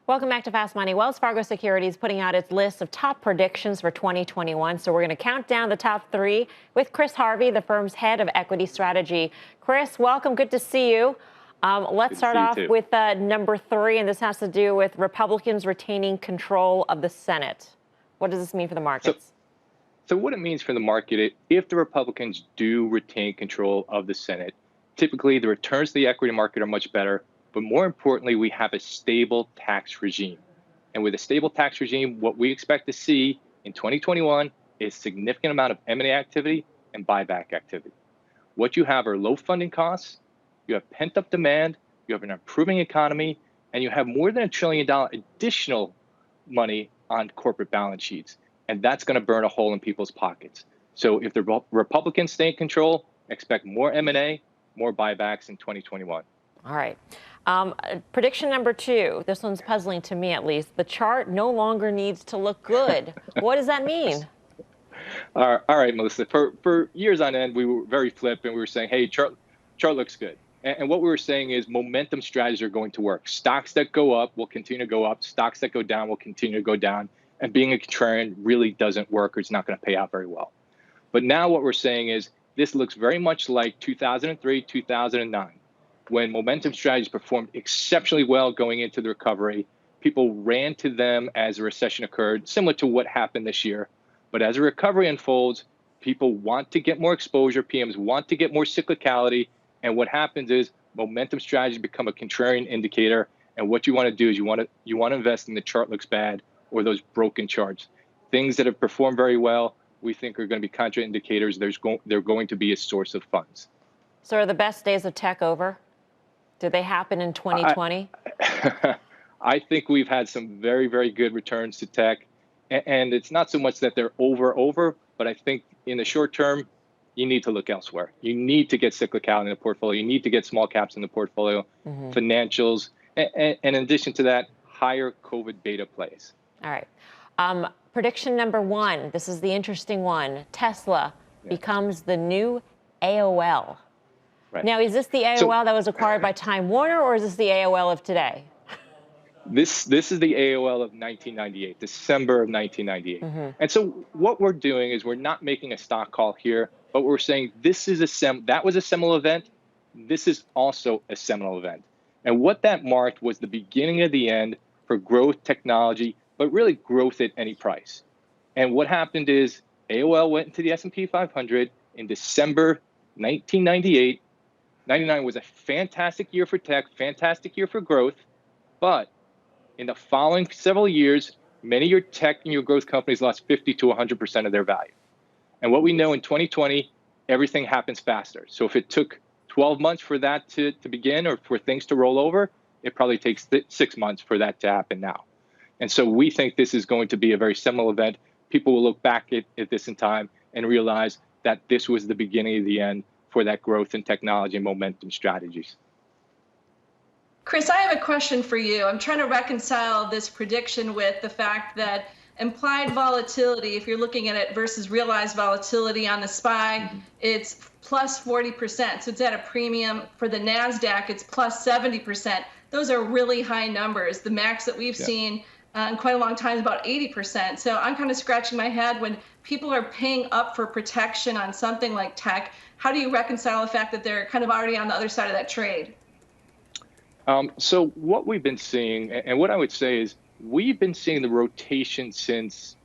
Welcome back to Fast Money. Wells Fargo Securities putting out its list of top predictions for 2021. So we're going to count down the top three with Chris Harvey, the firm's head of equity strategy. Chris, welcome. Good to see you. Let's start off with number three, and this has to do with Republicans retaining control of the Senate. What does this mean for the markets? So what it means for the market, if the Republicans do retain control of the Senate, typically the returns to the equity market are much better. But more importantly, we have a stable tax regime. And with a stable tax regime, what we expect to see in 2021 is a significant amount of M&A activity and buyback activity. What you have are low funding costs, you have pent-up demand, you have an improving economy, and you have more than $1 trillion additional money on corporate balance sheets. And that's going to burn a hole in people's pockets. So if the Republicans stay in control, expect more M&A, more buybacks in 2021. All right. Prediction number two. This one's puzzling to me, at least. The chart no longer needs to look good. What does that mean? All right, Melissa. For years on end, we were very flippant. We were saying, hey, chart looks good. And what we were saying is momentum strategies are going to work. Stocks that go up will continue to go up. Stocks that go down will continue to go down. And being a contrarian really doesn't work, or it's not going to pay out very well. But now what we're saying is this looks very much like 2003, 2009. When momentum strategies performed exceptionally well going into the recovery, people ran to them as a recession occurred, similar to what happened this year. But as a recovery unfolds, people want to get more exposure, PMs want to get more cyclicality, and what happens is momentum strategies become a contrarian indicator, and what you want to do is you want to invest in the chart looks bad or those broken charts. Things that have performed very well, we think are going to be contraindicators. They're going to be a source of funds. So are the best days of tech over? Did they happen in 2020? I think we've had some very, very good returns to tech. And it's not so much that they're over, but I think in the short term, you need to look elsewhere. You need to get cyclicality in the portfolio. You need to get small caps in the portfolio, financials. And in addition to that, higher COVID beta plays. All right. Prediction number one. This is the interesting one. Tesla becomes the new AOL. Right. Now, is this the AOL that was acquired by Time Warner, or is this the AOL of today? This is the AOL of 1998, December of 1998. And so what we're doing is we're not making a stock call here, but we're saying this is that was a seminal event. This is also a seminal event. And what that marked was the beginning of the end for growth technology, but really growth at any price. And what happened is AOL went into the S&P 500 in December 1998. 99 was a fantastic year for tech, fantastic year for growth, but in the following several years, many of your tech and your growth companies lost 50 to 100% of their value. And what we know in 2020, everything happens faster. So if it took 12 months for that to begin or for things to roll over, it probably takes 6 months for that to happen now. And so we think this is going to be a very seminal event. People will look back at this in time and realize that this was the beginning of the end for that growth in technology and momentum strategies. Chris, I have a question for you. I'm trying to reconcile this prediction with the fact that implied volatility, if you're looking at it versus realized volatility on the SPY, it's plus 40%. So it's at a premium. For the NASDAQ, it's plus 70%. Those are really high numbers. The max that we've seen in quite a long time is about 80%. So I'm kind of scratching my head when people are paying up for protection on something like tech. How do you reconcile the fact that they're kind of already on the other side of that trade? So what we've been seeing, and what I would say is we've been seeing the rotation since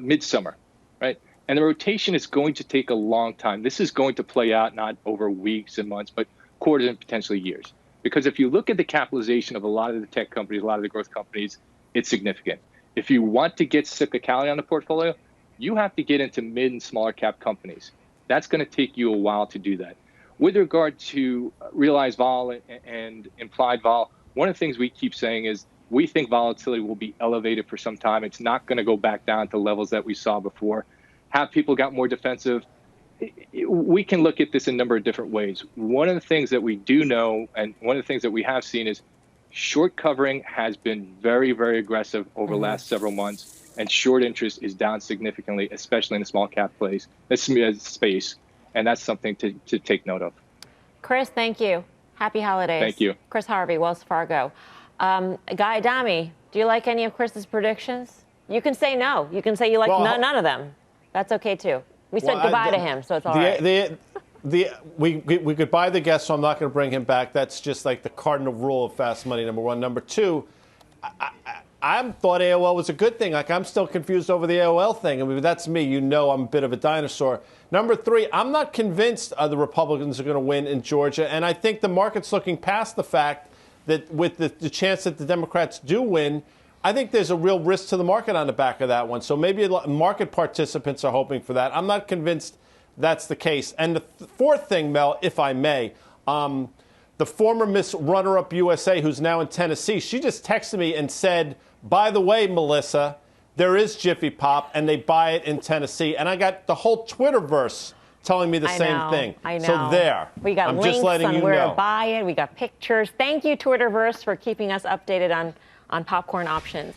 midsummer, right? And the rotation is going to take a long time. This is going to play out not over weeks and months, but quarters and potentially years. Because if you look at the capitalization of a lot of the tech companies, a lot of the growth companies, it's significant. If you want to get cyclicality on the portfolio, you have to get into mid and smaller cap companies. That's going to take you a while to do that. With regard to realized vol and implied vol, one of the things we keep saying is we think volatility will be elevated for some time. It's not going to go back down to levels that we saw before. Have people got more defensive? We can look at this in a number of different ways. One of the things that we do know, and one of the things that we have seen is short covering has been very, very aggressive over the last several months, and short interest is down significantly, especially in the small cap space. And that's something to take note of. Chris, thank you. Happy holidays. Thank you. Chris Harvey, Wells Fargo. Guy Adami, do you like any of Chris's predictions? You can say no. You can say you like none of them. That's okay too. We said goodbye to him, so it's all right. We could buy the guest, so I'm not going to bring him back. That's just like the cardinal rule of fast money, number one. Number two, I thought AOL was a good thing. Like, I'm still confused over the AOL thing. I mean, that's me. You know I'm a bit of a dinosaur. Number three, I'm not convinced the Republicans are going to win in Georgia. And I think the market's looking past the fact that with the chance that the Democrats do win, I think there's a real risk to the market on the back of that one. So maybe market participants are hoping for that. I'm not convinced that's the case. And the fourth thing, Mel, if I may, the former Miss Runner-Up USA, who's now in Tennessee, she just texted me and said, by the way, Melissa, there is Jiffy Pop, and they buy it in Tennessee. And I got the whole Twitterverse telling me the same thing. I know. So there. We got I'm links just letting on you where know. to buy it. We got pictures. Thank you, Twitterverse, for keeping us updated on popcorn options.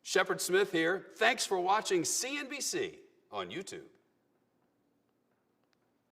Shepard Smith here. Thanks for watching CNBC on YouTube.